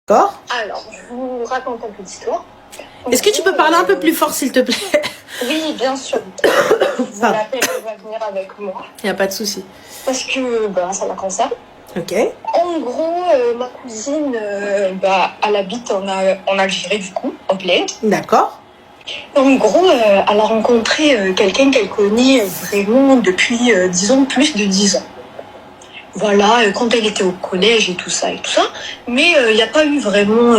D'accord. Alors, je vous raconte un peu d'histoire. Est-ce que tu peux parler un peu plus fort, s'il te plaît? Oui, bien sûr. Vous l'appelez, elle va venir avec moi. Il n'y a pas de souci. Parce que ça la concerne. Ok. En gros, ma cousine, elle habite en Algérie, du coup, en Plaine. D'accord. En gros, elle a rencontré quelqu'un qu'elle connaît vraiment depuis, disons, plus de 10 ans. Voilà, quand elle était au collège et tout ça. Mais il n'y a pas eu vraiment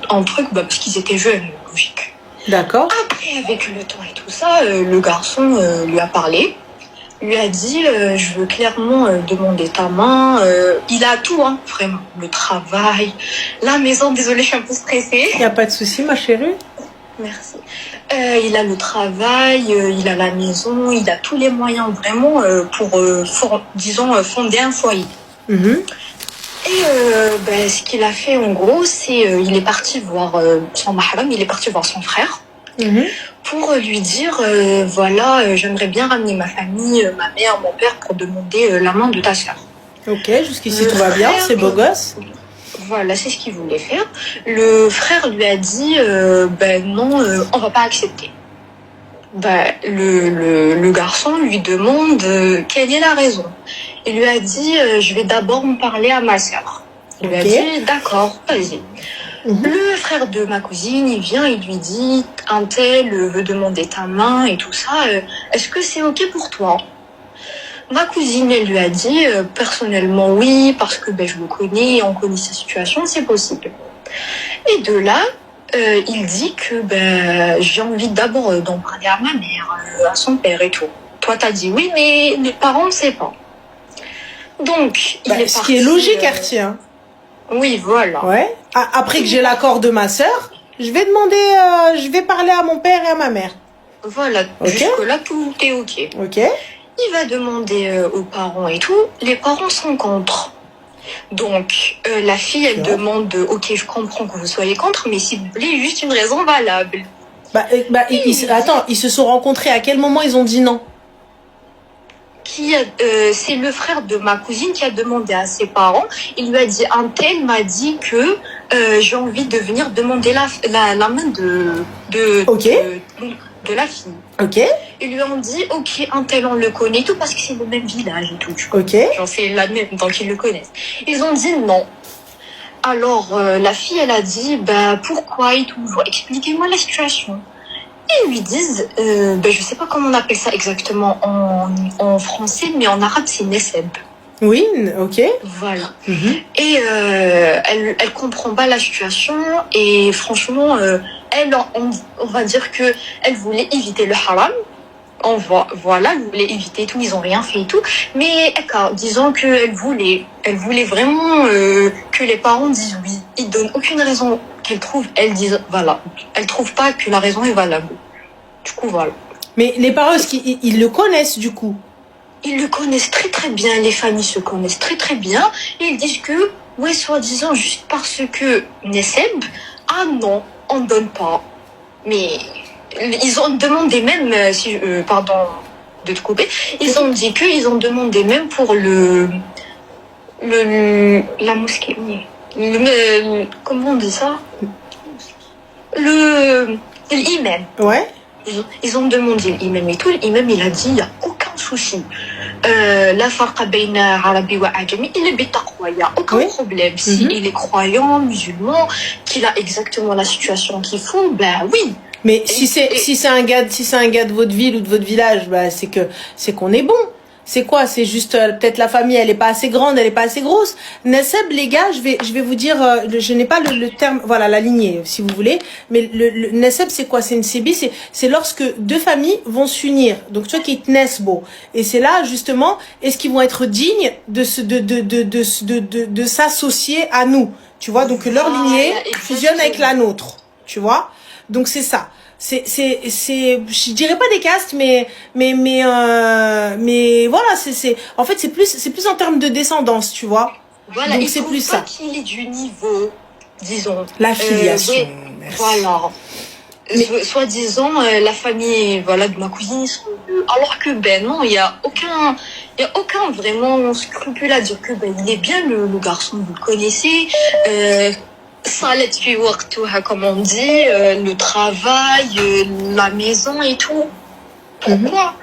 un truc, parce qu'ils étaient jeunes, logique. D'accord. Après, avec le temps et tout ça, le garçon lui a parlé. Lui a dit, je veux clairement demander ta main. Il a tout, hein, vraiment. Le travail, la maison. Désolée, je suis un peu stressée. Il n'y a pas de souci, ma chérie. Merci. Il a le travail, il a la maison, il a tous les moyens vraiment pour, disons, fonder un foyer. Et ce qu'il a fait en gros, c'est il est parti voir son mahram, il est parti voir son frère pour lui dire voilà, j'aimerais bien ramener ma famille, ma mère, mon père pour demander la main de ta soeur. Ok, jusqu'ici tout va bien, c'est beau gosse. Voilà, c'est ce qu'il voulait faire. Le frère lui a dit non, on va pas accepter. Le garçon lui demande quelle est la raison. Il lui a dit je vais d'abord en parler à ma sœur. Il lui a dit d'accord, vas-y. Le frère de ma cousine, il vient, il lui dit un tel veut demander ta main et tout ça. Est-ce que c'est ok pour toi? Ma cousine, elle lui a dit personnellement oui, parce que je le connais, on connaît sa situation, c'est possible. Et de là, il dit que j'ai envie d'abord d'en parler à ma mère, à son père et tout. Toi, t'as dit oui, mais les parents ne savent pas. Donc, il est ce parti, qui est logique, Artie. Hein. Oui, voilà. Ouais. Après que j'ai l'accord de ma sœur, je vais demander, je vais parler à mon père et à ma mère. Voilà. Jusque-là, tout est ok. Ok. Il va demander aux parents et tout. Les parents sont contre. Donc, la fille, elle demande, ok, je comprends que vous soyez contre, mais s'il vous plaît, juste une raison valable. Attends, ils se sont rencontrés. À quel moment ils ont dit non? C'est le frère de ma cousine qui a demandé à ses parents. Il lui a dit, un tel m'a dit que j'ai envie de venir demander la main de la fille. Ok. Ils lui ont dit, ok, un tel on le connaît, tout parce que c'est le même village et tout. Ok. Genre c'est la même, donc ils le connaissent. Ils ont dit non. Alors la fille, elle a dit, pourquoi et tout. Expliquez-moi la situation. Ils lui disent, je sais pas comment on appelle ça exactement en français, mais en arabe c'est neseb. Oui, ok. Voilà. Et elle comprend pas la situation et franchement, on va dire que elle voulait éviter le haram. Voilà, elle voulait éviter tout, ils ont rien fait et tout. Mais disons qu'elle voulait vraiment que les parents disent oui. Ils donnent aucune raison qu'elle trouve. Elle disent voilà, elle trouve pas que la raison est valable. Du coup voilà. Mais les parents, est-ce qu'ils le connaissent du coup? Ils le connaissent très très bien, les familles se connaissent très très bien. Et ils disent que, ouais, soi-disant, juste parce que Neseb, ah non, on donne pas. Mais ils ont demandé même, pardon de te couper, ils ont dit qu'ils ont demandé même pour la mosquée. Comment on dit ça? L'imam. Ouais. Ils ont demandé l'imam et tout. L'imam, il a dit, il n'y a aucun souci. La farqa bayna arabi wa ajami, il est bitaqwa, il n'y a aucun problème. Si il est croyant, musulman, qu'il a exactement la situation qu'il faut, oui. Mais si c'est un gars de votre ville ou de votre village, c'est qu'on est bon. C'est quoi? C'est juste peut-être la famille, elle est pas assez grande, elle est pas assez grosse. Naseb, les gars, je vais vous dire, je n'ai pas le terme, voilà, la lignée, si vous voulez. Mais le Naseb, c'est quoi? C'est une sébi, c'est lorsque deux familles vont s'unir. Donc tu vois qui est Nesbo. Et c'est là justement, est-ce qu'ils vont être dignes de s'associer à nous? Tu vois, donc leur lignée fusionne avec la nôtre. Tu vois? Donc c'est ça. Je dirais pas des castes, mais voilà, en fait c'est plus en termes de descendance, tu vois. Voilà, donc c'est plus ça. Qu'il est du niveau, disons. La filiation. Voilà. Soi-disant la famille, voilà, de ma cousine, alors que non, il y a aucun vraiment scrupule à dire que il est bien le garçon, vous le connaissez. صالت في وقتها, comme on dit, le travail, la maison et tout. Pourquoi?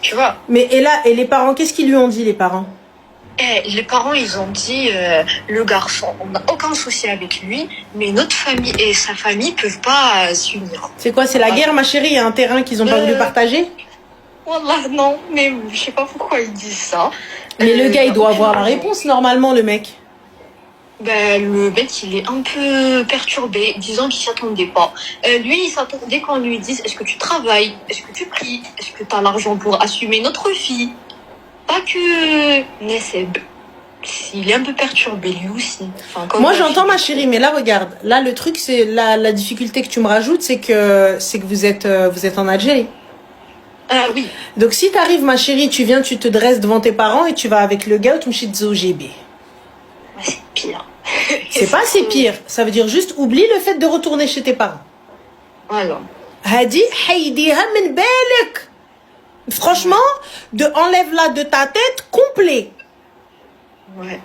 Tu vois? Mais et les parents, qu'est-ce qu'ils lui ont dit, les parents? Les parents, ils ont dit, le garçon, on n'a aucun souci avec lui, mais notre famille et sa famille peuvent pas s'unir. C'est quoi? C'est la guerre, ma chérie? Il y a un terrain qu'ils ont pas voulu partager? Wallah, non, mais je sais pas pourquoi ils disent ça. Mais le gars, il doit avoir la réponse, normalement, le mec. Le mec, il est un peu perturbé, disant qu'il s'attendait pas. Lui, il s'attendait qu'on lui dise, est-ce que tu travailles? Est-ce que tu pries? Est-ce que tu as l'argent pour assumer notre fille? Pas que Nesseb. Il est un peu perturbé, lui aussi. Enfin, moi, j'entends, ma chérie, mais là, regarde. Là, le truc, c'est la difficulté que tu me rajoutes, c'est que vous êtes en Algérie. Ah oui. Donc, si t'arrives, ma chérie, tu viens, tu te dresses devant tes parents et tu vas avec le gars, tu me chites OGB. C'est pire. C'est pas c'est pire. Ça veut dire juste oublie le fait de retourner chez tes parents. Voilà. Hadi haydiha min balak. Franchement, enlève-la de ta tête complet. Ouais.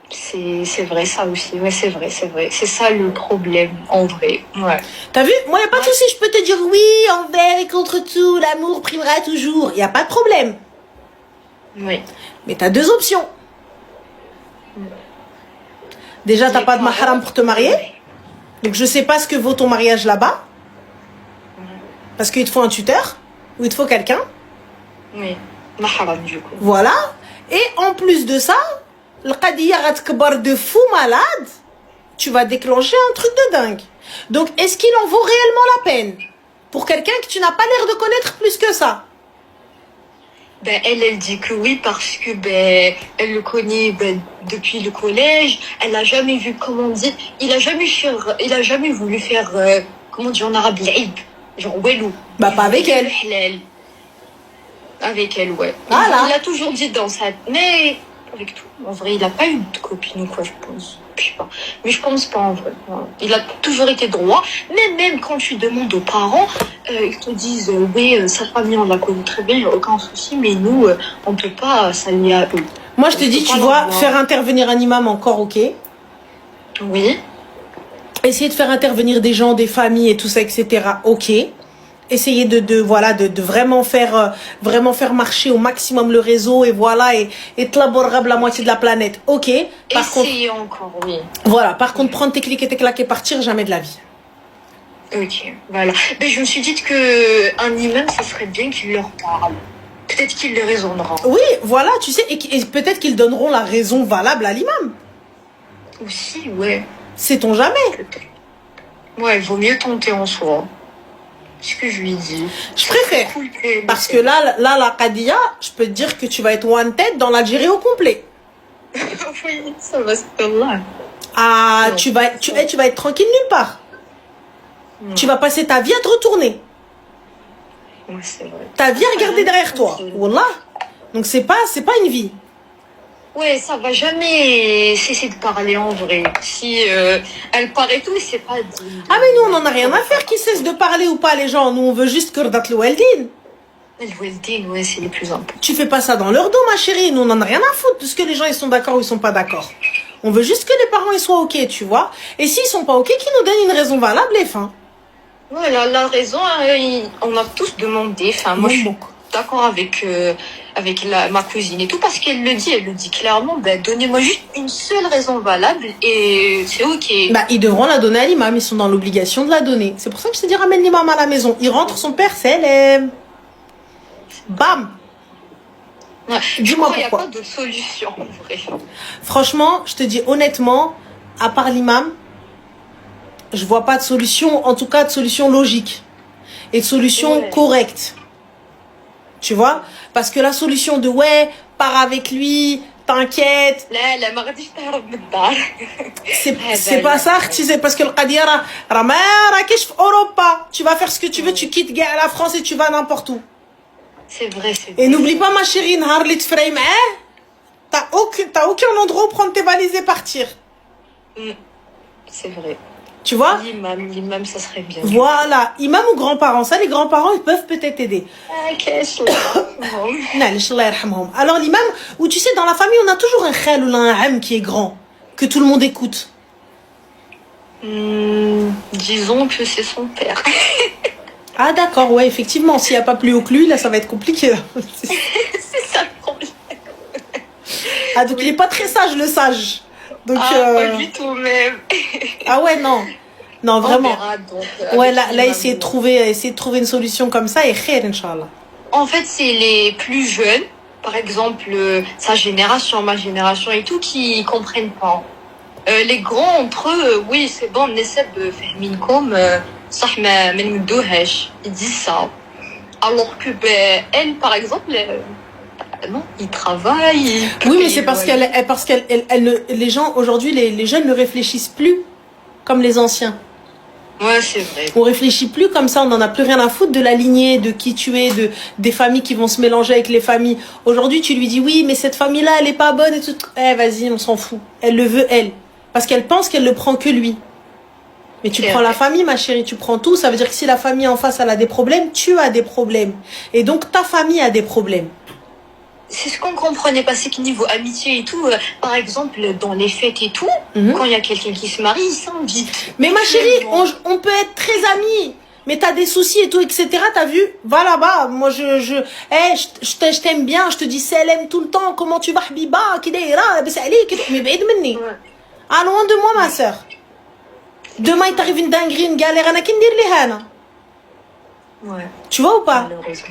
C'est vrai ça aussi. Ouais, c'est vrai. C'est ça le problème, en vrai. Ouais. T'as vu? Moi, y a pas de souci. Je peux te dire oui, envers et contre tout, l'amour primera toujours. Y a pas de problème. Oui. Mais t'as deux options. Déjà, t'as pas de mahram pour te marier. Donc, je sais pas ce que vaut ton mariage là-bas. Parce qu'il te faut un tuteur. Ou il te faut quelqu'un. Oui. Mahram, du coup. Voilà. Et en plus de ça, le qadiya ghatkbar de fou malade, tu vas déclencher un truc de dingue. Donc, est-ce qu'il en vaut réellement la peine? Pour quelqu'un que tu n'as pas l'air de connaître plus que ça? Elle dit que oui parce que elle le connaît depuis le collège. Elle n'a jamais vu, comment on dit, il a jamais voulu faire, comment on dit en arabe, l'ib, genre welou. Bah pas avec elle. Avec elle, ouais. Voilà. Il a toujours dit dans sa... Mais avec tout. En vrai, il n'a pas eu de copine ou quoi, je pense. Je sais pas. Mais je pense pas en vrai. Il a toujours été droit. Mais même quand tu demandes aux parents, ils te disent oui, sa famille, on la connaît très bien, il n'y a aucun souci. Mais nous, on ne peut pas s'allier à eux. Moi, je te dis, tu vois, faire intervenir un imam encore, ok. Oui. Essayer de faire intervenir des gens, des familles et tout ça, etc. Ok. Essayer de vraiment faire marcher au maximum le réseau et voilà et tlabor la moitié de la planète. Ok. Essayer encore, oui. Voilà. Par contre, prendre tes clics et tes claques et partir, jamais de la vie. Ok, voilà. Mais je me suis dit que un imam, ça serait bien qu'il leur parle. Peut-être qu'il les raisonnera. Oui, voilà, tu sais, et peut-être qu'ils donneront la raison valable à l'imam. Aussi, ouais. Sait-on jamais. Ouais, il vaut mieux tenter en soi. Ce que je lui dis. Je préfère. Parce que là, la Qadiya, je peux te dire que tu vas être one tête dans l'Algérie au complet. Oui, ça va se faire là. Ah, non, tu vas être tranquille nulle part. Non. Tu vas passer ta vie à te retourner. Oui, c'est vrai. Ta vie à regarder derrière toi. Wallah. Donc c'est pas une vie. Ouais, ça va jamais cesser de parler en vrai. Si elle parle et tout, c'est pas dit. Ah mais nous, on en a rien à faire qu'ils cessent de parler ou pas les gens. Nous, on veut juste que le Weldin. Le Weldin, ouais, c'est le plus important. Tu fais pas ça dans leur dos, ma chérie. Nous, on en a rien à foutre de ce que les gens ils sont d'accord ou ils sont pas d'accord. On veut juste que les parents ils soient ok, tu vois. Et s'ils sont pas ok, qu'ils nous donnent une raison valable et fin. Voilà, la raison, on a tous demandé. Enfin, moi, je suis d'accord avec ma cousine et tout, parce qu'elle le dit clairement, donnez-moi juste une seule raison valable et c'est ok. Ils devront la donner à l'imam, ils sont dans l'obligation de la donner. C'est pour ça que je te dis, ramène l'imam à la maison. Il rentre, son père, c'est l'aime. Bam. Ouais, dis-moi pourquoi. Il n'y a pas de solution, en vrai. Franchement, je te dis honnêtement, à part l'imam, je vois pas de solution, en tout cas de solution logique et de solution correcte. Tu vois? Parce que la solution de pars avec lui, t'inquiète. C'est pas ça, tu sais, parce que le Qadiya, tu vas faire ce que tu veux, tu quittes la France et tu vas n'importe où. C'est vrai, c'est vrai. Et n'oublie pas, ma chérie, t'as aucun endroit où prendre tes valises et partir. C'est vrai. Tu vois? L'imam, ça serait bien. Voilà, imam ou grands-parents. Ça, les grands-parents, ils peuvent peut-être aider. Alors, l'imam, où tu sais, dans la famille, on a toujours un khal ou un am qui est grand, que tout le monde écoute. Disons que c'est son père. Ah d'accord, ouais, effectivement, s'il n'y a pas plus haut que lui, là, ça va être compliqué. Là. C'est ça le problème. Ah, donc il n'est pas très sage, le sage. Donc, Pas du tout, mais... Ah ouais, non. Non, vraiment. On verra, donc, Ouais, là essayer de trouver une solution comme ça et khair, Inch'Allah. En fait, c'est les plus jeunes, par exemple, sa génération, ma génération et tout, qui comprennent pas. Les grands entre eux, oui, c'est bon, نسب فاهمينكم صح ما نمدوهاش. Ils disent ça. Alors que elle, par exemple, non, ils travaillent. Oui, mais c'est parce les gens aujourd'hui, les jeunes ne réfléchissent plus comme les anciens. Ouais, c'est vrai. On réfléchit plus comme ça, on n'en a plus rien à foutre de la lignée, de qui tu es, des familles qui vont se mélanger avec les familles. Aujourd'hui, tu lui dis oui, mais cette famille-là, elle est pas bonne et tout. Eh, vas-y, on s'en fout. Elle le veut, elle. Parce qu'elle pense qu'elle le prend que lui. Mais tu prends la famille, ma chérie, tu prends tout. Ça veut dire que si la famille en face, elle a des problèmes, tu as des problèmes. Et donc, ta famille a des problèmes. C'est ce qu'on comprenait pas, c'est que niveau amitié et tout, par exemple, dans les fêtes et tout, quand il y a quelqu'un qui se marie, ils s'invitent. Mais ma chérie, on peut être très amis. Mais t'as des soucis et tout, etc. T'as vu? Va là-bas. Moi, je t'aime bien. Je te dis salam tout le temps. Comment tu vas, Habiba? Mais baïd minni. Ah, loin de moi, ma soeur. Demain, il t'arrive une dinguerie, une galère. Ana qui dire les hana. Ouais. Tu vois ou pas? Malheureusement.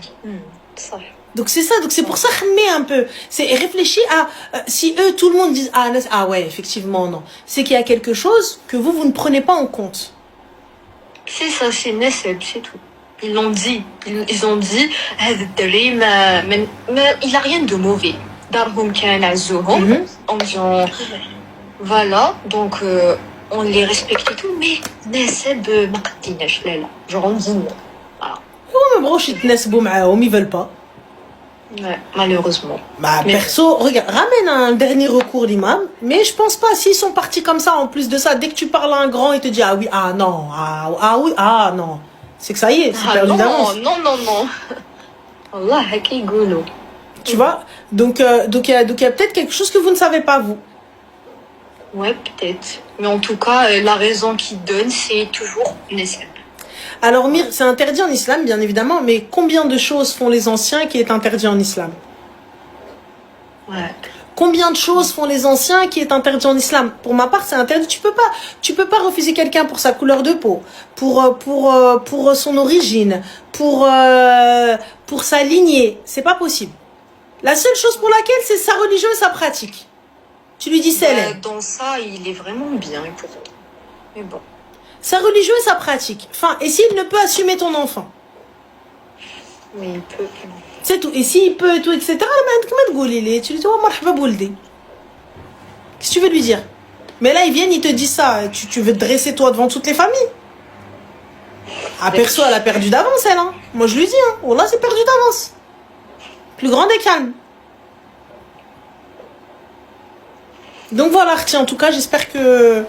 Ça. Donc c'est ça, donc c'est pour ça que un peu. C'est réfléchir à si eux tout le monde dit ah ouais effectivement non, c'est qu'il y a quelque chose que vous ne prenez pas en compte. C'est ça, c'est Nesseb, c'est tout. Ils l'ont dit, ils ont dit il a rien de mauvais. Darhum kana zuhum, en disant voilà, donc on les respecte et tout, mais Nesseb ma qadinash là. Genre on dit non. Voilà. Mais broche يتناسبوا معاهم, ils veulent pas. Ouais, malheureusement. Bah, perso, regarde, ramène un dernier recours l'imam, mais je pense pas, s'ils sont partis comme ça, en plus de ça, dès que tu parles à un grand, il te dit, ah oui, ah non, ah oui, ah non. C'est que ça y est, c'est perdu d'avance. Non. Allah, haki goulou. Tu vois? Donc, il y a peut-être quelque chose que vous ne savez pas, vous. Ouais, peut-être. Mais en tout cas, la raison qu'ils donnent, c'est toujours Nesseb. Alors, Mir, c'est interdit en islam, bien évidemment, mais combien de choses font les anciens qui est interdit en islam? Ouais. Combien de choses font les anciens qui est interdit en islam? Pour ma part, c'est interdit. Tu peux pas refuser quelqu'un pour sa couleur de peau, pour son origine, pour sa lignée. C'est pas possible. La seule chose pour laquelle, c'est sa religion et sa pratique. Tu lui dis celle. Dans ça, il est vraiment bien, pour eux. Mais bon. Sa religion et sa pratique. Enfin, et s'il ne peut assumer ton enfant? Mais il peut. C'est tout. Et s'il peut et tout, etc. Tu lui dis, oh, marhaba bouldi. Qu'est-ce que tu veux lui dire? Mais là, ils viennent, ils te disent ça. Tu veux te dresser toi devant toutes les familles? Ah, perso, elle a perdu d'avance, elle. Hein. Moi, je lui dis, hein. Oh là, c'est perdu d'avance. Plus grand et calme. Donc voilà, en tout cas, j'espère que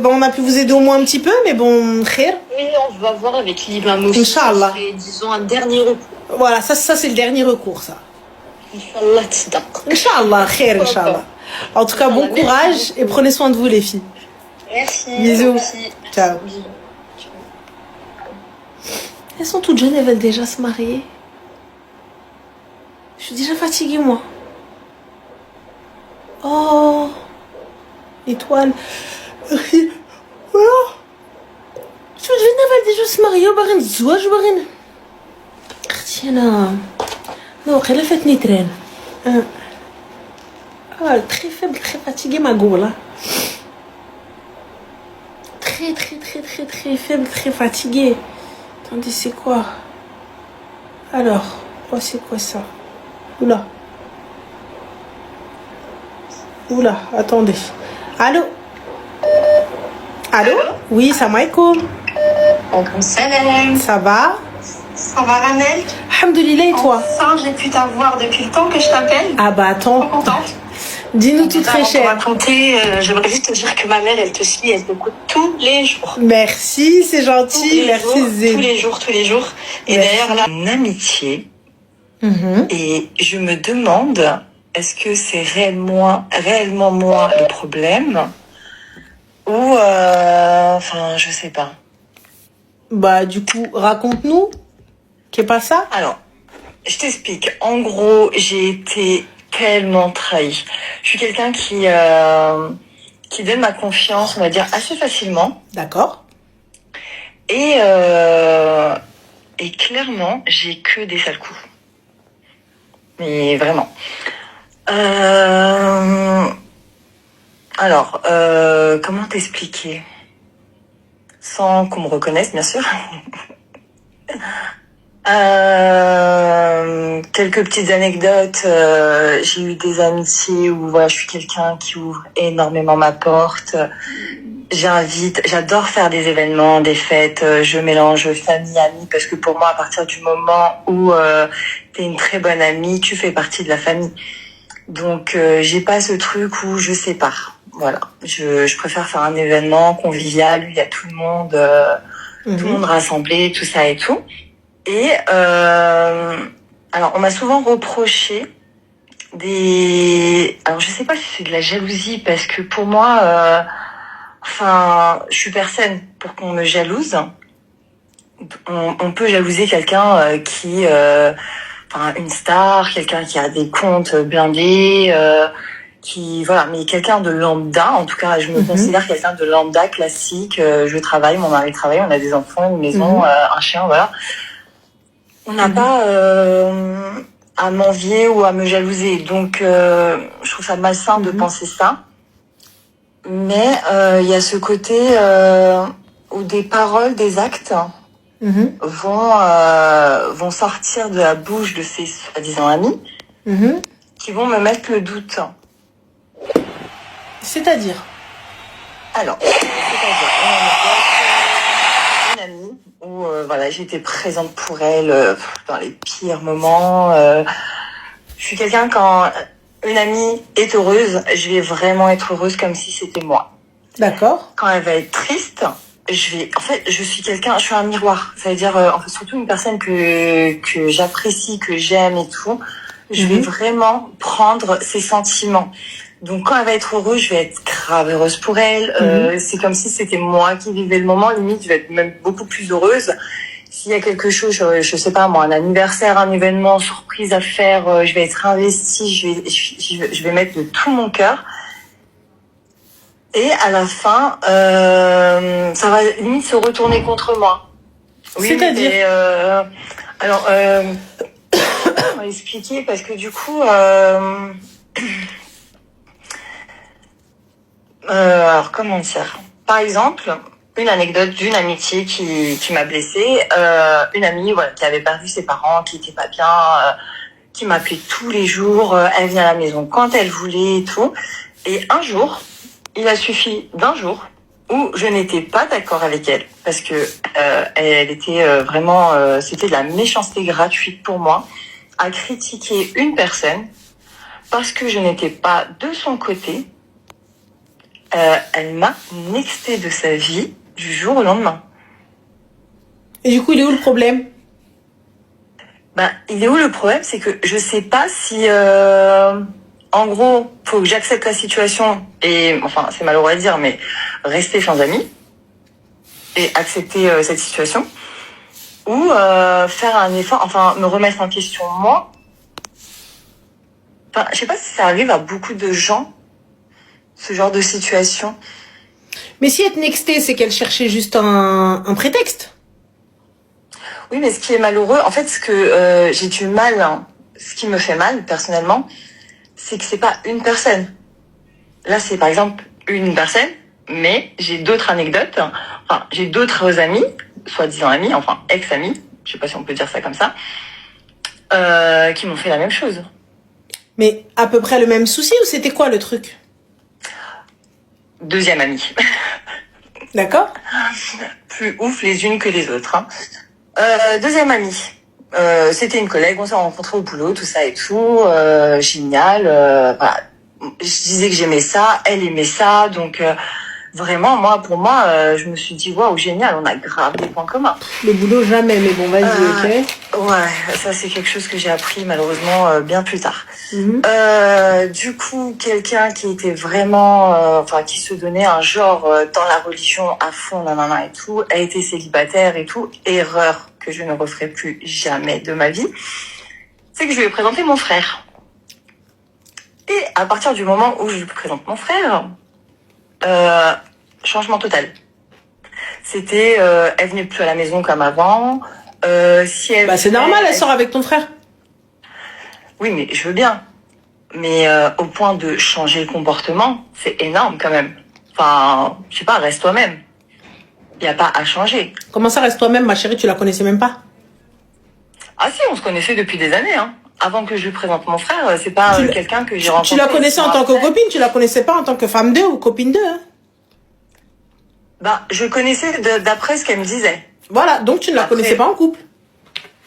on a pu vous aider au moins un petit peu, mais bon, khair. Oui, on va voir avec l'imam aussi. Inch'Allah. Disons un dernier recours. Voilà, ça c'est le dernier recours, ça. Inch'Allah, tzedaq. Inch'Allah, khair, Inch'Allah. En tout cas, bon courage et prenez soin de vous, les filles. Merci. Bisous. Merci. Ciao. Elles sont toutes jeunes, elles veulent déjà se marier. Je suis déjà fatiguée, moi. Oh, étoile. Voilà. شو جبنا بعد جو سماريو باغي نتزواج باغي اختي انا واقيلا فاتني تران très faible, très fatiguée ma go là. Très faible, très fatiguée. Attendez, c'est quoi? Alors, oh, c'est quoi ça? Oula. Oula, attendez. Allô? Allô? Oui, salam alaikum. Salam. Ça va? Ça va, Ramel? Alhamdoulilah, et toi? Enfin, j'ai pu t'avoir depuis le temps que je t'appelle. Ah bah attends. Trop contente. Dis-nous tout très Pour cher. raconter, j'aimerais juste te dire que ma mère, elle te suit, elle t'écoute tous les jours. Merci, c'est gentil. Merci Zé. Tous les jours. Et d'ailleurs, là, une amitié. Et je me demande, est-ce que c'est réellement moi le problème? ou enfin je sais pas. Bah du coup, raconte-nous. Qu'est pas ça? Alors, je t'explique. En gros, j'ai été tellement trahie. Je suis quelqu'un qui donne ma confiance, on va dire, assez facilement. D'accord. Et clairement, j'ai que des sales coups. Mais vraiment. Alors, comment t'expliquer? Sans qu'on me reconnaisse, bien sûr. Quelques petites anecdotes. J'ai eu des amitiés où voilà, je suis quelqu'un qui ouvre énormément ma porte. J'adore faire des événements, des fêtes. Je mélange famille, amis, parce que pour moi, à partir du moment où t'es une très bonne amie, tu fais partie de la famille. Donc, j'ai pas ce truc où je sépare. Voilà, je préfère faire un événement convivial où il y a tout le monde rassemblé, tout ça et tout. Et alors, on m'a souvent reproché alors je sais pas si c'est de la jalousie, parce que pour moi, je suis personne pour qu'on me jalouse. On peut jalouser quelqu'un une star, quelqu'un qui a des comptes blindés, mais quelqu'un de lambda. En tout cas, je me considère quelqu'un de lambda, classique. Je travaille, mon mari travaille, on a des enfants, une maison, un chien, voilà. On n'a pas à m'envier ou à me jalouser. Donc, je trouve ça malsain de penser ça. Mais il y a ce côté où des paroles, des actes vont sortir de la bouche de ces soi-disant amis qui vont me mettre le doute. C'est-à-dire? Alors, une amie où j'étais présente pour elle dans les pires moments. Je suis quelqu'un, quand une amie est heureuse, je vais vraiment être heureuse comme si c'était moi. D'accord. Quand elle va être triste, je suis un miroir. Ça veut dire, surtout une personne que j'apprécie, que j'aime et tout, je vais vraiment prendre ses sentiments. Donc, quand elle va être heureuse, je vais être grave heureuse pour elle. C'est comme si c'était moi qui vivais le moment. Limite, je vais être même beaucoup plus heureuse. S'il y a quelque chose, je sais pas moi, un anniversaire, un événement, surprise à faire, je vais être investie, je vais mettre de tout mon cœur. Et à la fin, ça va limite se retourner contre moi. Oui, c'est-à-dire on va expliquer, parce que du coup, alors comment dire? Par exemple, une anecdote d'une amitié qui m'a blessée. Une amie qui avait perdu ses parents, qui était pas bien, qui m'appelait tous les jours. Elle vient à la maison quand elle voulait et tout. Et un jour, il a suffi d'un jour où je n'étais pas d'accord avec elle, parce que elle était vraiment, c'était de la méchanceté gratuite pour moi, à critiquer une personne parce que je n'étais pas de son côté. Elle m'a nexté de sa vie du jour au lendemain. Et du coup, il est où le problème? Il est où le problème? C'est que je sais pas si, en gros, faut que j'accepte la situation et, c'est malheureux à dire, mais rester sans amis et accepter cette situation, ou faire un effort, me remettre en question moi. Je sais pas si ça arrive à beaucoup de gens, ce genre de situation. Mais si être nextée, c'est qu'elle cherchait juste un prétexte. Oui, mais ce qui est malheureux, en fait, ce que j'ai du mal, ce qui me fait mal personnellement, c'est que c'est pas une personne. Là, c'est par exemple une personne, mais j'ai d'autres anecdotes. J'ai d'autres amis, soi-disant amis, ex-amis, je sais pas si on peut dire ça comme ça, qui m'ont fait la même chose. Mais à peu près le même souci, ou c'était quoi le truc? Deuxième amie. D'accord. Plus ouf les unes que les autres. Deuxième amie. C'était une collègue, on s'est rencontrés au boulot, tout ça et tout. Génial. Je disais que j'aimais ça, elle aimait ça, donc vraiment, moi, pour moi, je me suis dit, waouh, génial, on a grave des points communs. Le boulot, jamais, mais bon, vas-y, ok. Ouais, ça, c'est quelque chose que j'ai appris, malheureusement, bien plus tard. Du coup, quelqu'un qui était vraiment, enfin, qui se donnait un genre dans la religion à fond, nanana et tout, a été célibataire et tout. Erreur que je ne referai plus jamais de ma vie. C'est que je lui ai présenté mon frère. Et à partir du moment où je lui présente mon frère, changement total. C'était, elle venait plus à la maison comme avant. Si elle c'est normal, elle sort avec ton frère. Oui, mais je veux bien. Mais au point de changer le comportement, c'est énorme quand même. Enfin, je sais pas, reste toi-même. Il n'y a pas à changer. Comment ça, reste toi-même, ma chérie, tu la connaissais même pas? Ah si, on se connaissait depuis des années, hein. Avant que je lui présente mon frère, c'est pas quelqu'un que j'ai rencontré. Tu la connaissais en tant que copine, tu la connaissais pas en tant que femme d'eux ou copine d'eux, hein? Bah, je connaissais d'après ce qu'elle me disait. Voilà, donc tu ne la connaissais pas en couple.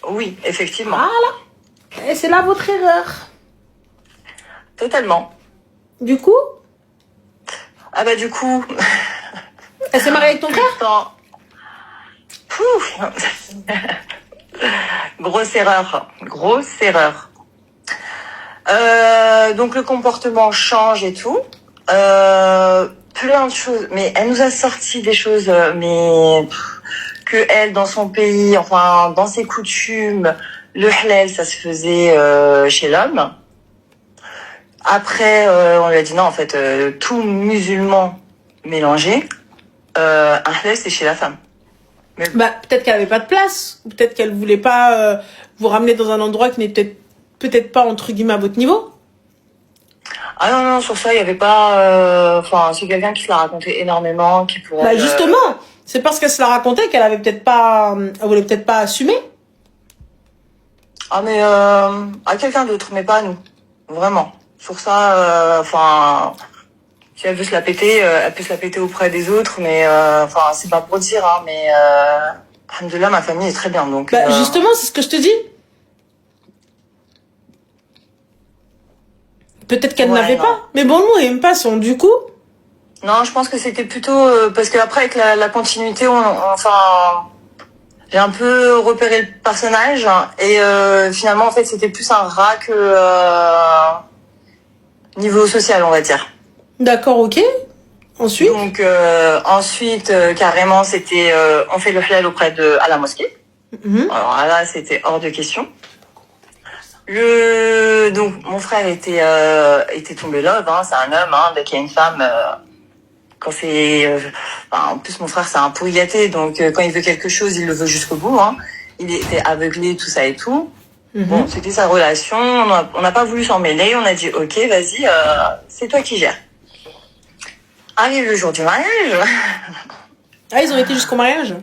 Oui, effectivement. Voilà. Et c'est là votre erreur. Totalement. Du coup? Ah bah du coup... Elle s'est mariée avec ton frère? Pouf. Grosse erreur. Grosse erreur. Donc le comportement change et tout. Plein de choses. Mais elle nous a sorti des choses, mais que elle, dans son pays, enfin dans ses coutumes, le halal, ça se faisait chez l'homme. Après, on lui a dit non, en fait, tout musulman mélangé, un halal, c'est chez la femme. Mais... peut-être qu'elle avait pas de place. Ou peut-être qu'elle voulait pas vous ramener dans un endroit qui n'est peut-être pas, entre guillemets, à votre niveau. Ah non, sur ça, il y avait pas... Enfin, c'est quelqu'un qui se l'a raconté énormément, qui pourrait... Justement, c'est parce qu'elle se l'a raconté qu'elle avait peut-être pas... Elle voulait peut-être pas assumer. Ah, mais à quelqu'un d'autre, mais pas à nous. Vraiment. Sur ça, enfin... si elle veut se la péter, elle peut se la péter auprès des autres, mais... Enfin, c'est pas pour dire, hein, mais... Alhamdoulilah, ma famille est très bien, donc... Justement, c'est ce que je te dis. Peut-être qu'elle n'avait pas. Mais bon, nous, elle pas son du coup. Non, je pense que c'était plutôt... parce qu'après, avec la continuité, enfin... J'ai un peu repéré le personnage. Et finalement, en fait, c'était plus un rat que... niveau social, on va dire. D'accord, ok. Ensuite? Donc, ensuite, carrément, c'était... on fait le halal à la mosquée. Alors là, c'était hors de question. Donc mon frère était tombé love, hein, c'est un homme, hein, dès qu'il y a une femme, quand c'est, en plus mon frère c'est un pourri gâté, donc quand il veut quelque chose, il le veut jusqu'au bout, hein. Il était aveuglé, tout ça et tout. Bon, c'était sa relation, on n'a pas voulu s'en mêler, on a dit ok, vas-y, c'est toi qui gères. Arrive le jour du mariage. Ah, ils ont été jusqu'au mariage?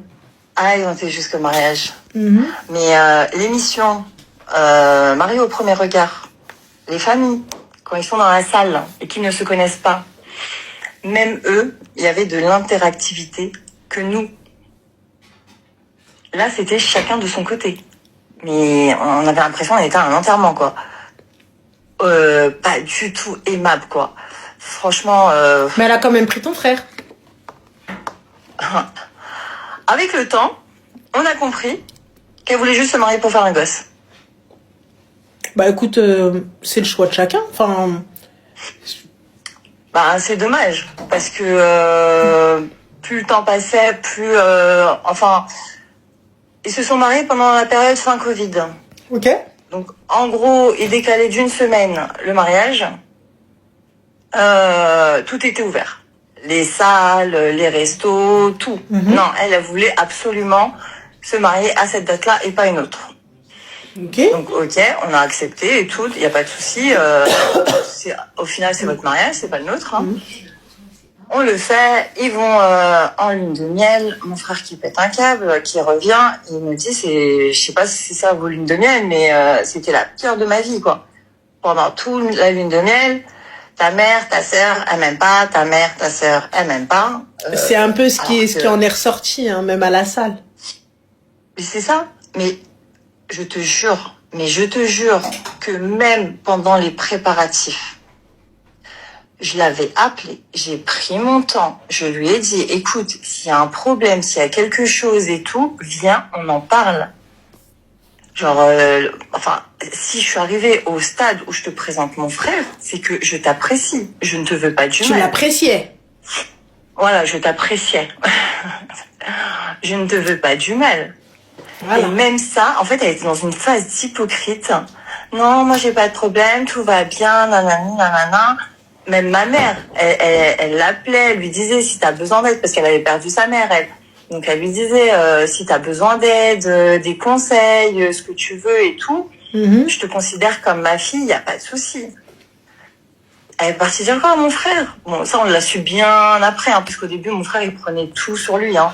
Ah, ils ont été jusqu'au mariage. Mais l'émission Mariés au premier regard, les familles, quand ils sont dans la salle et qu'ils ne se connaissent pas, même eux, il y avait de l'interactivité que nous. Là, c'était chacun de son côté. Mais on avait l'impression qu'on était à un enterrement, quoi. Pas du tout aimable, quoi. Franchement... Mais elle a quand même pris ton frère. Avec le temps, on a compris qu'elle voulait juste se marier pour faire un gosse. Écoute, c'est le choix de chacun. Enfin... c'est dommage. Parce que plus le temps passait, plus... enfin... Ils se sont mariés pendant la période fin Covid. Ok. Donc, en gros, ils décalaient d'une semaine le mariage. Tout était ouvert. Les salles, les restos, tout. Non, elle voulait absolument se marier à cette date-là et pas une autre. Okay. Donc ok, on a accepté et tout, il n'y a pas de souci. Au final, c'est votre mariage, c'est pas le nôtre. Hein. On le fait, ils vont en lune de miel. Mon frère qui pète un câble, qui revient, il me dit, je sais pas si c'est ça vos lunes de miel, mais c'était la pire de ma vie, quoi. Pendant toute la lune de miel, ta mère, ta sœur, elle m'aime pas, ta mère, ta sœur, elle m'aime pas. C'est un peu ce qui en est ressorti, hein, même à la salle. Mais c'est ça, mais... Je te jure que même pendant les préparatifs, Je l'avais appelé, j'ai pris mon temps, je lui ai dit, écoute, s'il y a un problème, s'il y a quelque chose et tout, viens, on en parle. Genre, enfin, si je suis arrivée au stade où je te présente mon frère, c'est que je t'apprécie, je ne te veux pas du mal. Tu l'appréciais. Voilà, je t'appréciais. Je ne te veux pas du mal. Voilà. Et même ça, en fait, elle était dans une phase d'hypocrite. Non, moi j'ai pas de problème, tout va bien, nanani, nanana. Même ma mère, elle l'appelait, elle lui disait si t'as besoin d'aide, parce qu'elle avait perdu sa mère, elle. Donc elle lui disait si t'as besoin d'aide, des conseils, ce que tu veux et tout, je te considère comme ma fille, y a pas de souci. Elle est partie dire quoi à mon frère? Bon, ça on l'a su bien après, hein, puisqu'au début mon frère il prenait tout sur lui, hein.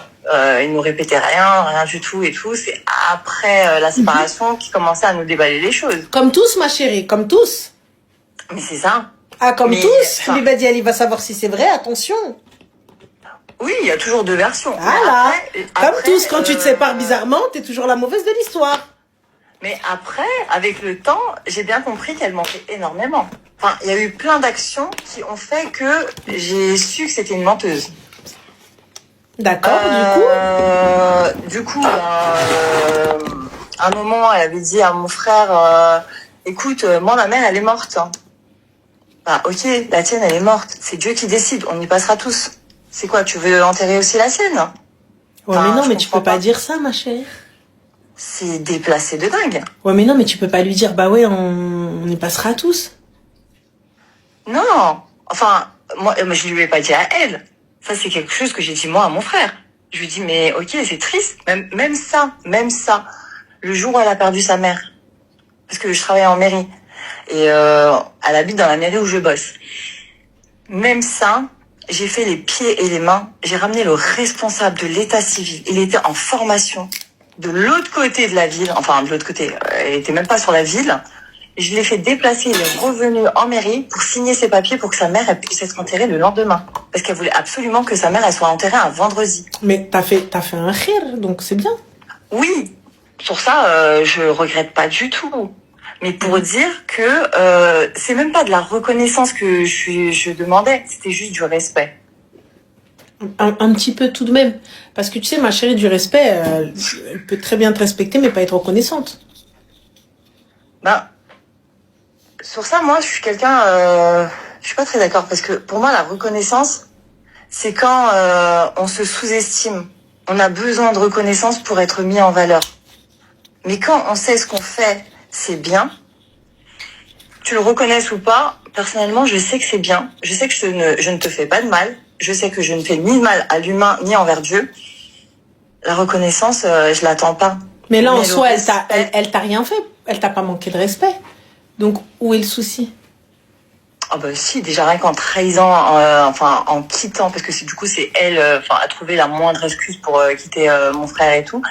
Il nous répétait rien du tout et tout. C'est après la séparation qu'il commençait à nous déballer les choses. Comme tous, ma chérie, comme tous. Mais c'est ça. Ah, comme Mais, tous. enfin, Bibadi Ali va savoir si c'est vrai, attention. oui, il y a toujours deux versions. Voilà. Comme Après, tous, quand tu te sépares bizarrement, t'es toujours la mauvaise de l'histoire. Mais après, avec le temps, j'ai bien compris qu'elle mentait énormément. Enfin, il y a eu plein d'actions qui ont fait que j'ai su que c'était une menteuse. D'accord, Du coup, à un moment, elle avait dit à mon frère, écoute, moi, ma mère, elle est morte. Hein. Bah, ok, la tienne, elle est morte. C'est Dieu qui décide. On y passera tous. C'est quoi, tu veux enterrer aussi la sienne? Ouais, mais non, mais tu peux pas dire ça, ma chérie. C'est déplacé de dingue. Ouais, mais non, mais tu peux pas lui dire, bah ouais, on y passera tous. Non. Enfin, moi, je lui ai pas dit à elle. Ça, c'est quelque chose que j'ai dit moi à mon frère. Je lui ai dit, mais ok, c'est triste. Même ça. Le jour où elle a perdu sa mère. Parce que je travaille en mairie. Et elle habite dans la mairie où je bosse. Même ça, j'ai fait les pieds et les mains. J'ai ramené le responsable de l'état civil. Il était en formation de l'autre côté de la ville. Enfin, de l'autre côté. Elle était même pas sur la ville. Je l'ai fait déplacer, il est revenu en mairie pour signer ses papiers pour que sa mère elle puisse être enterrée le lendemain. Parce qu'elle voulait absolument que sa mère elle soit enterrée un vendredi. Mais t'as fait un khir, donc c'est bien. Oui, sur ça, je regrette pas du tout. Mais pour dire que c'est même pas de la reconnaissance que je demandais, c'était juste du respect. Un petit peu tout de même. Parce que tu sais, ma chérie, du respect, elle peut très bien te respecter, mais pas être reconnaissante. Ben, sur ça, moi, je suis quelqu'un... je suis pas très d'accord. Parce que pour moi, la reconnaissance, c'est quand on se sous-estime. On a besoin de reconnaissance pour être mis en valeur. Mais quand on sait ce qu'on fait, c'est bien. Tu le reconnaisses ou pas, personnellement, je sais que c'est bien. Je sais que je ne te fais pas de mal. Je sais que je ne fais ni de mal à l'humain, ni envers Dieu. La reconnaissance, je l'attends pas. Mais là, en soi, elle t'a rien fait. Elle t'a pas manqué de respect. Donc, où est le souci? Ah bah si, déjà rien qu'en trahissant, enfin en quittant, parce que du coup c'est elle, enfin a trouvé la moindre excuse pour quitter mon frère et tout.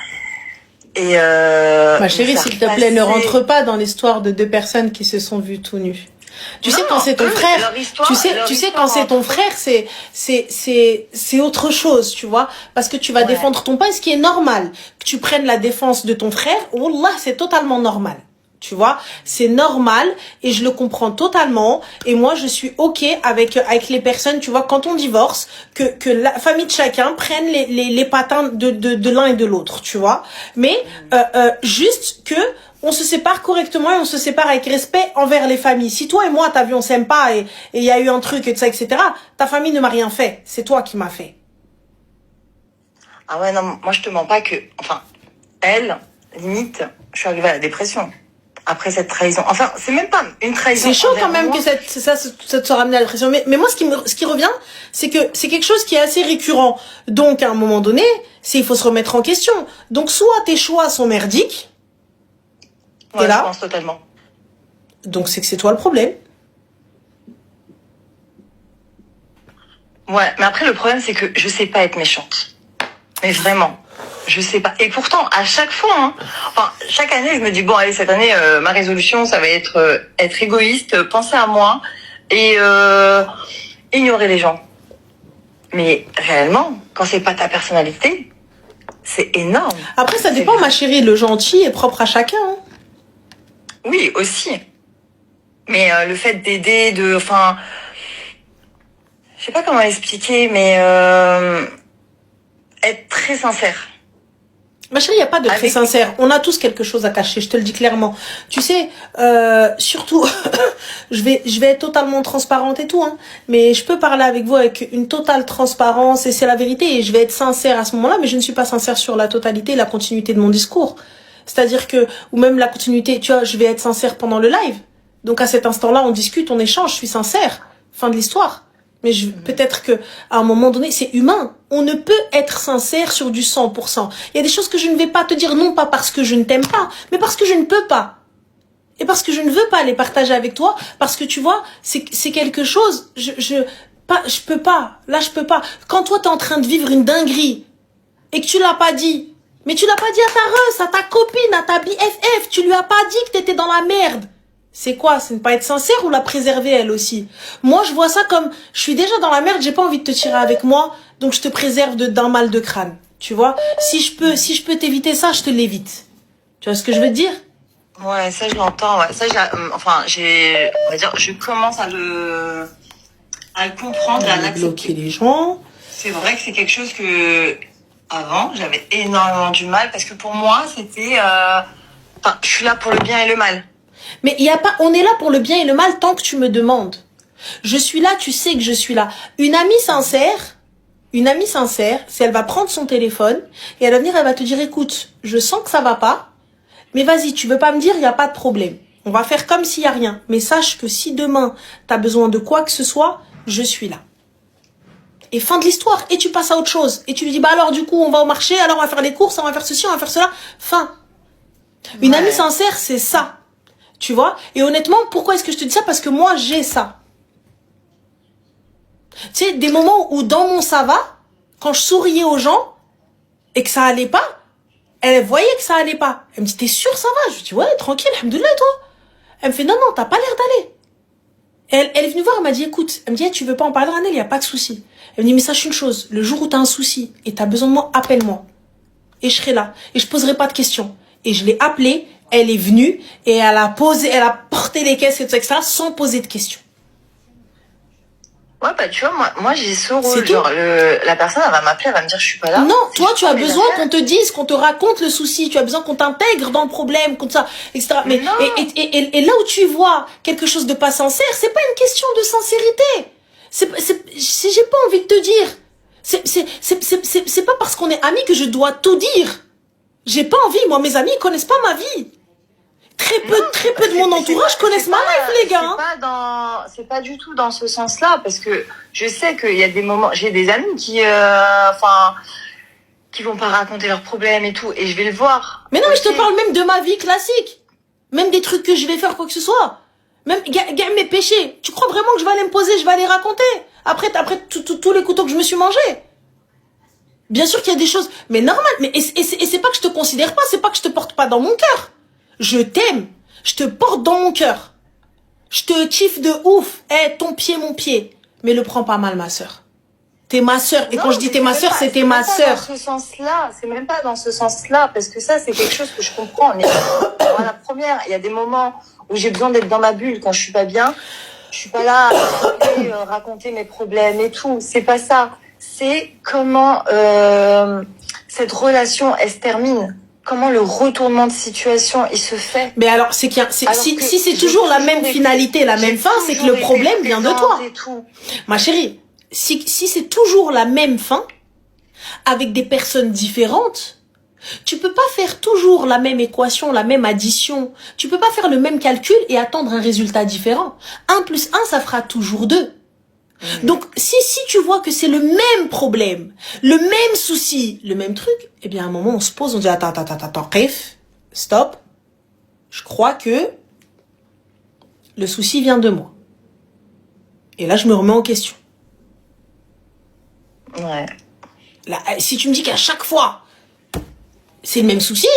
Et ma chérie, s'il te plaît, ne rentre pas dans l'histoire de deux personnes qui se sont vues tout nues. Tu sais quand c'est ton frère, tu sais quand c'est ton frère, c'est autre chose, tu vois, parce que tu vas défendre ton père, ce qui est normal. Que tu prennes la défense de ton frère, wallah, c'est totalement normal. Tu vois, c'est normal et je le comprends totalement. Et moi, je suis ok avec les personnes, tu vois, quand on divorce, que la famille de chacun prenne les patins de l'un et de l'autre, tu vois. Mais juste que on se sépare correctement et on se sépare avec respect envers les familles. Si toi et moi, t'as vu, on s'aime pas et il y a eu un truc et tout ça, etc., ta famille ne m'a rien fait. C'est toi qui m'as fait. Ah ouais, non, moi je te mens pas que, enfin, elle, limite, je suis arrivée à la dépression. Après cette trahison. Enfin, c'est même pas une trahison. C'est chaud quand même que ça te soit ramené à la trahison. Mais moi, ce qui revient, c'est que c'est quelque chose qui est assez récurrent. Donc, à un moment donné, il faut se remettre en question. Donc, soit tes choix sont merdiques. Ouais, là. Je pense totalement. Donc, c'est que c'est toi le problème. Ouais, mais après, le problème, c'est que je sais pas être méchante. Mais vraiment. Je sais pas. Et pourtant, à chaque fois, hein, enfin, chaque année, je me dis, bon, allez, cette année, ma résolution, ça va être égoïste, penser à moi et ignorer les gens. Mais réellement, quand c'est pas ta personnalité, c'est énorme. Après, ça dépend, ma chérie. Le gentil est propre à chacun. Hein. Oui, aussi. Mais le fait d'aider, enfin... je sais pas comment l'expliquer, mais être très sincère. Ma chérie, il n'y a pas de très sincère. On a tous quelque chose à cacher, je te le dis clairement. Tu sais, surtout, je vais être totalement transparente et tout, hein, mais je peux parler avec vous avec une totale transparence et c'est la vérité et je vais être sincère à ce moment-là, mais je ne suis pas sincère sur la totalité et la continuité de mon discours. C'est-à-dire que, ou même la continuité, tu vois, je vais être sincère pendant le live. Donc à cet instant-là, on discute, on échange, je suis sincère. Fin de l'histoire. Mais peut-être que à un moment donné, c'est humain. On ne peut être sincère sur du 100%. Il y a des choses que je ne vais pas te dire, non pas parce que je ne t'aime pas, mais parce que je ne peux pas. Et parce que je ne veux pas les partager avec toi, parce que tu vois, c'est quelque chose, je peux pas. Là, je peux pas. Quand toi, t'es en train de vivre une dinguerie, et que tu l'as pas dit, mais tu l'as pas dit à ta reuse, à ta copine, à ta BFF, tu lui as pas dit que t'étais dans la merde. C'est quoi? C'est ne pas être sincère ou la préserver elle aussi? Moi, je vois ça comme, je suis déjà dans la merde, j'ai pas envie de te tirer avec moi, donc je te préserve d'un mal de crâne. Tu vois? Si je peux t'éviter ça, je te l'évite. Tu vois ce que je veux te dire? Ouais, ça je l'entends. Ouais. Ça, on va dire, je commence à le comprendre, à l'accepter. Bloquer les gens. C'est vrai que c'est quelque chose que, avant, j'avais énormément du mal, parce que pour moi, c'était, je suis là pour le bien et le mal. Mais il y a pas, on est là pour le bien et le mal tant que tu me demandes. Je suis là, tu sais que je suis là. Une amie sincère, si elle va prendre son téléphone et elle va venir, elle va te dire, écoute, je sens que ça va pas, mais vas-y, tu veux pas me dire, il y a pas de problème. On va faire comme s'il y a rien. Mais sache que si demain, t'as besoin de quoi que ce soit, je suis là. Et fin de l'histoire. Et tu passes à autre chose. Et tu lui dis, bah alors du coup, on va au marché, alors on va faire les courses, on va faire ceci, on va faire cela. Fin. Une amie sincère, c'est ça. Tu vois? Et honnêtement, pourquoi est-ce que je te dis ça? Parce que moi, j'ai ça. Tu sais, des moments où dans mon ça va, quand je souriais aux gens et que ça allait pas, elle voyait que ça allait pas. Elle me dit, t'es sûre ça va? Je lui dis, ouais, tranquille, alhamdoulilah, toi. Elle me fait, non, t'as pas l'air d'aller. Elle est venue voir, elle m'a dit, écoute, elle me dit, hey, tu veux pas en parler, Ranel, il y a pas de souci. Elle me dit, mais sache une chose, le jour où t'as un souci et t'as besoin de moi, appelle-moi. Et je serai là. Et je poserai pas de questions. Et je l'ai appelée, elle est venue, et elle a porté les caisses et tout ça, sans poser de questions. Ouais, bah, tu vois, moi, j'ai ce rôle. Genre, la personne, elle va m'appeler, elle va me dire, je suis pas là. Non, toi, tu as besoin qu'on te dise, qu'on te raconte le souci. Tu as besoin qu'on t'intègre dans le problème, comme ça, etc. Mais, et là où tu vois quelque chose de pas sincère, c'est pas une question de sincérité. J'ai pas envie de te dire. C'est pas parce qu'on est amis que je dois tout dire. J'ai pas envie. Moi, mes amis, ils connaissent pas ma vie. Très peu de mon entourage connaissent ma life, les gars. C'est pas du tout dans ce sens-là, parce que je sais qu'il y a des moments, j'ai des amis qui vont pas raconter leurs problèmes et tout, et je vais le voir. Mais non, mais je te parle même de ma vie classique. Même des trucs que je vais faire, quoi que ce soit. Même, mes péchés. Tu crois vraiment que je vais aller me poser, je vais aller raconter? Après tous les couteaux que je me suis mangé. Bien sûr qu'il y a des choses, mais normal. Mais, et c'est pas que je te considère pas, c'est pas que je te porte pas dans mon cœur. Je t'aime. Je te porte dans mon cœur. Je te kiffe de ouf. Ton pied, mon pied. Mais le prends pas mal, ma sœur. T'es ma sœur. Et quand je dis t'es ma sœur, c'est t'es ma sœur. Dans ce sens-là, c'est même pas dans ce sens-là, parce que ça, c'est quelque chose que je comprends. Mais moi, la première, il y a des moments où j'ai besoin d'être dans ma bulle quand je suis pas bien. Je suis pas là à raconter mes problèmes et tout. C'est pas ça. C'est comment cette relation, elle se termine. Comment le retournement de situation, il se fait. Mais alors, si c'est toujours la même finalité, la même fin, c'est que le problème vient de toi. Ma chérie, si c'est toujours la même fin, avec des personnes différentes, tu peux pas faire toujours la même équation, la même addition. Tu peux pas faire le même calcul et attendre un résultat différent. 1 plus 1, ça fera toujours 2. Donc, si tu vois que c'est le même problème, le même souci, le même truc, eh bien, à un moment, on se pose, on dit, attends, stop. Je crois que le souci vient de moi. Et là, je me remets en question. Ouais. Là, si tu me dis qu'à chaque fois, c'est le même souci,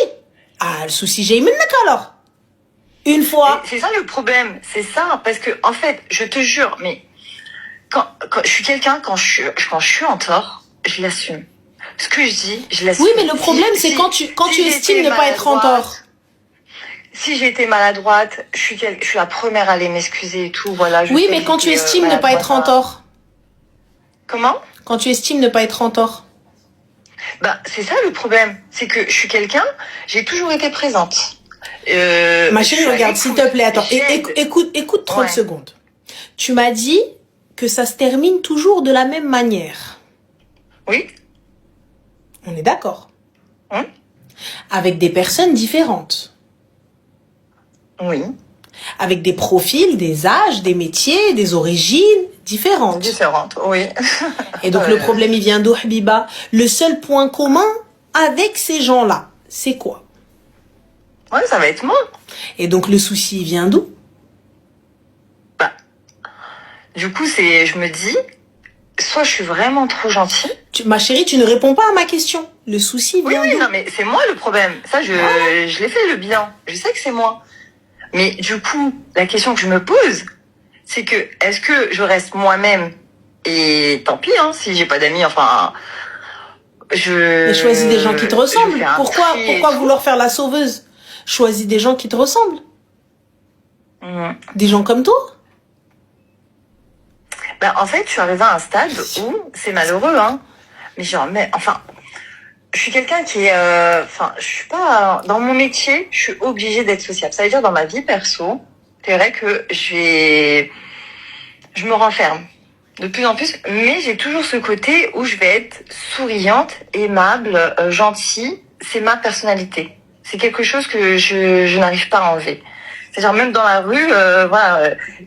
le souci, j'ai une alors. Une fois. C'est ça le problème, c'est ça, parce que, en fait, je te jure, mais quand je suis quelqu'un, quand je suis en tort, je l'assume. Ce que je dis, je l'assume. Oui, mais le problème, c'est quand tu estimes ne pas être en tort. Si j'ai été maladroite, je suis la première à aller m'excuser et tout, voilà. Oui, mais quand tu estimes ne pas être en tort. Comment? Quand tu estimes ne pas être en tort. Bah, c'est ça le problème. C'est que je suis quelqu'un, j'ai toujours été présente. Ma chérie, regarde, s'il te plaît, attends. Écoute 30 secondes. Tu m'as dit que ça se termine toujours de la même manière. Oui. On est d'accord. Avec des personnes différentes. Oui. Avec des profils, des âges, des métiers, des origines différentes. Différentes, oui. Et donc le problème, il vient d'où, Habiba? Le seul point commun avec ces gens-là, c'est quoi? Ouais, ça va être moi. Et donc le souci, il vient d'où? Bah, du coup, je me dis, soit je suis vraiment trop gentille. Ma chérie, tu ne réponds pas à ma question. Le souci vient d'où? Oui, non, mais c'est moi le problème. Ça, je l'ai fait le bilan. Je sais que c'est moi. Mais du coup, la question que je me pose, c'est que, est-ce que je reste moi-même et tant pis, hein, si j'ai pas d'amis, enfin, Mais choisis des gens qui te ressemblent. Pourquoi vouloir faire la sauveuse? Choisis des gens qui te ressemblent. Des gens comme toi. Ben, en fait, je suis arrivée à un stade où c'est malheureux, hein. Mais genre, je suis quelqu'un qui est, je suis pas, dans mon métier, je suis obligée d'être sociable. Ça veut dire, dans ma vie perso, c'est vrai que je me renferme de plus en plus, mais j'ai toujours ce côté où je vais être souriante, aimable, gentille. C'est ma personnalité. C'est quelque chose que je n'arrive pas à enlever. C'est-à-dire, même dans la rue,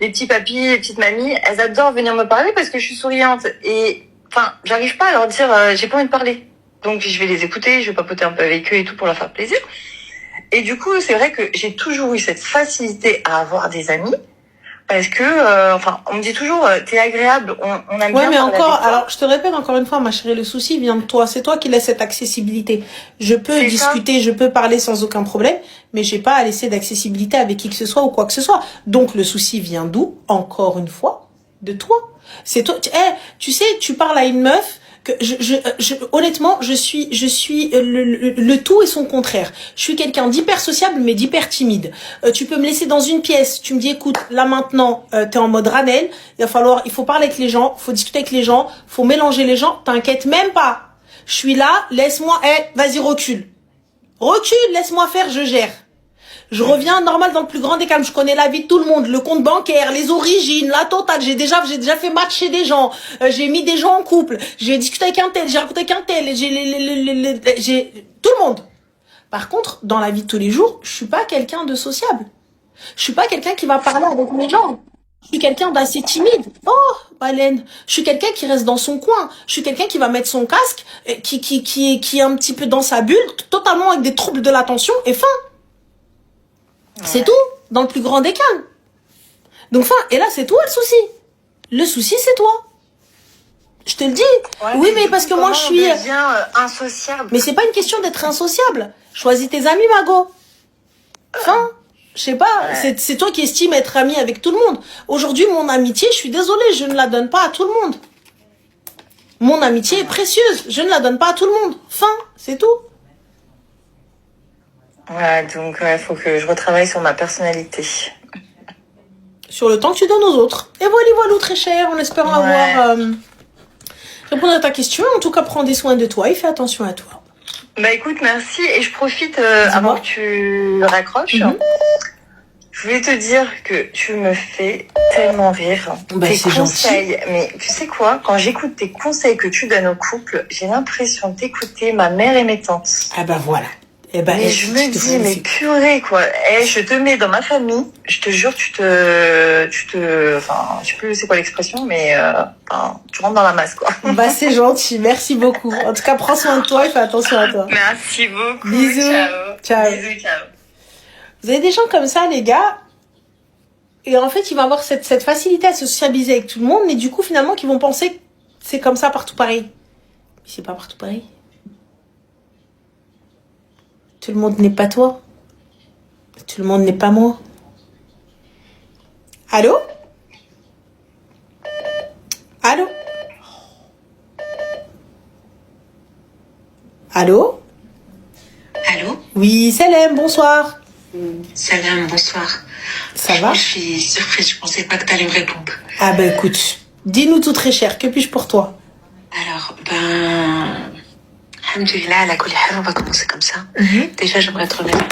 les petits papis, les petites mamies, elles adorent venir me parler parce que je suis souriante. Et, j'arrive pas à leur dire, j'ai pas envie de parler. Donc, je vais les écouter, je vais papoter un peu avec eux et tout pour leur faire plaisir. Et du coup, c'est vrai que j'ai toujours eu cette facilité à avoir des amis. Parce que, on me dit toujours, t'es agréable, on aime bien. Ouais, mais encore, alors, je te répète encore une fois, ma chérie, le souci vient de toi. C'est toi qui laisses cette accessibilité. Je peux discuter, je peux parler sans aucun problème, mais j'ai pas à laisser d'accessibilité avec qui que ce soit ou quoi que ce soit. Donc, le souci vient d'où? Encore une fois, de toi. C'est toi. Tu sais, tu parles à une meuf, que honnêtement, je suis le tout et son contraire. Je suis quelqu'un d'hyper sociable mais d'hyper timide. Tu peux me laisser dans une pièce, tu me dis écoute, là maintenant, t'es en mode Ranel, il faut parler avec les gens, faut discuter avec les gens, faut mélanger les gens, t'inquiète même pas. Je suis là, laisse-moi, vas-y recule. Recule, laisse-moi faire, je gère. Je reviens normal dans le plus grand des calmes. Je connais la vie de tout le monde, le compte bancaire, les origines, la totale. J'ai déjà fait matcher des gens. J'ai mis des gens en couple. J'ai discuté avec un tel, j'ai raconté avec un tel. J'ai tout le monde. Par contre, dans la vie de tous les jours, je suis pas quelqu'un de sociable. Je suis pas quelqu'un qui va parler avec les gens. Je suis quelqu'un d'assez timide. Oh, baleine. Je suis quelqu'un qui reste dans son coin. Je suis quelqu'un qui va mettre son casque, qui est un petit peu dans sa bulle, totalement avec des troubles de l'attention et fin. C'est tout, dans le plus grand des calmes. Donc, et là, c'est toi le souci. Le souci, c'est toi. Je te le dis. Ouais, oui, mais parce que moi, je suis... insociable. Mais c'est pas une question d'être insociable. Choisis tes amis, Mago. Je sais pas, c'est toi qui estimes être ami avec tout le monde. Aujourd'hui, mon amitié, je suis désolée, je ne la donne pas à tout le monde. Mon amitié est précieuse, je ne la donne pas à tout le monde. C'est tout. Ouais, donc faut que je retravaille sur ma personnalité. Sur le temps que tu donnes aux autres. Et voilà, très cher, en espérant avoir répondre à ta question. En tout cas, prends des soins de toi et fais attention à toi. Bah écoute, merci. Et je profite, avant que tu raccroches, je voulais te dire que tu me fais tellement rire. Tes conseils, mais tu sais quoi? Quand j'écoute tes conseils que tu donnes au couple, j'ai l'impression d'écouter ma mère et mes tantes. Ah bah voilà. Mais je me dis, mais purée, quoi. Je te mets dans ma famille, je te jure, tu sais plus c'est quoi l'expression, mais, tu rentres dans la masse, quoi. Bah, c'est gentil, merci beaucoup. En tout cas, prends soin de toi et fais attention à toi. Merci beaucoup. Bisous. Ciao. Bisous, ciao. Vous avez des gens comme ça, les gars, et en fait, ils vont avoir cette facilité à se socialiser avec tout le monde, mais du coup, finalement, qu'ils vont penser que c'est comme ça partout pareil. Mais c'est pas partout pareil. Tout le monde n'est pas toi. Tout le monde n'est pas moi. Allô? Allô? Allô? Allô? Oui, Salem, bonsoir. Salam, bonsoir. Ça va? Je suis surprise, je pensais pas que tu allais me répondre. Ah bah écoute, dis-nous tout très cher, que puis-je pour toi? Alors, alhamdoulilah, la kulli hal, on va commencer comme ça. Déjà, j'aimerais te remercier.